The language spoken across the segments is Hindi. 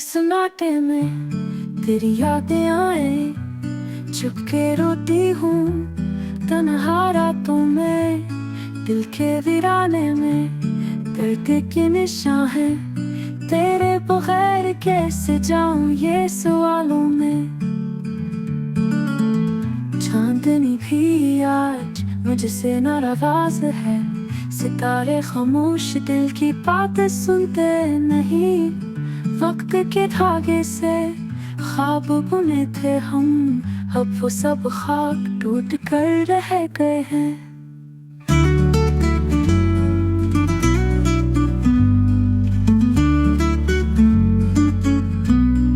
सन्नाटे में तेरी यादें आए, चुपके रोती हूँ तन्हा रातों में। दिल के वीराने में दर्द के निशान है, तेरे बगैर कैसे जाऊं ये सवालों में। चांदनी भी आज मुझसे नाराज है, सितारे खामोश दिल की बात सुनते नहीं। वक्त के धागे से ख्वाब बुने थे हम, अब वो सब खाक टूट कर रह गए हैं।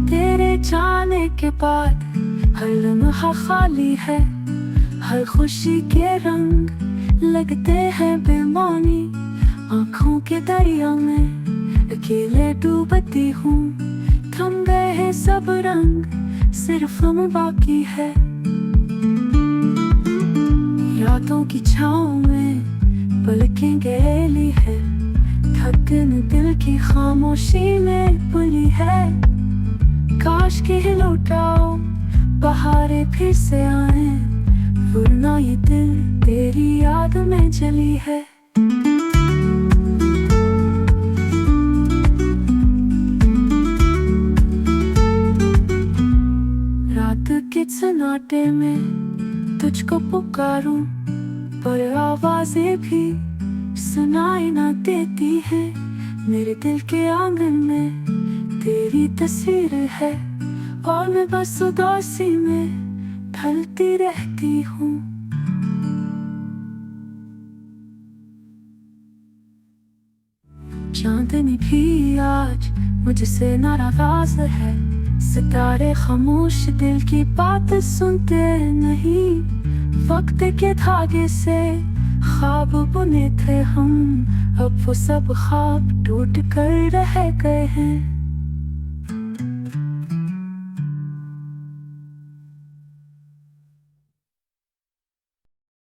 तेरे जाने के बाद हर लम्हा खाली है, हर खुशी के रंग लगते हैं बेमानी। आँखों के दरिया में अकेले डूबती हूँ, थम गए हैं सब रंग, सिर्फ हम बाकी है। यादों की छाँव में पलकें गहरी है, धड़कन दिल की खामोशी में बुली है। काश के लौटाओ बहारें फिर से आए, वरना ये दिल तेरी याद में जली है। रात के सन्नाटे में तुझको पुकारूं, पर आवाजें भी सुनाई ना देती है। मेरे दिल के आंगन में तेरी तस्वीर है, और मैं बस उदासी में ढलती रहती हूँ। चांदनी भी आज मुझसे नाराज है, सितारे खामोश दिल की बात सुनते नहीं। वक्त के धागे से ख्वाब बुने थे हम, अब वो सब ख्वाब टूट कर रह गए हैं।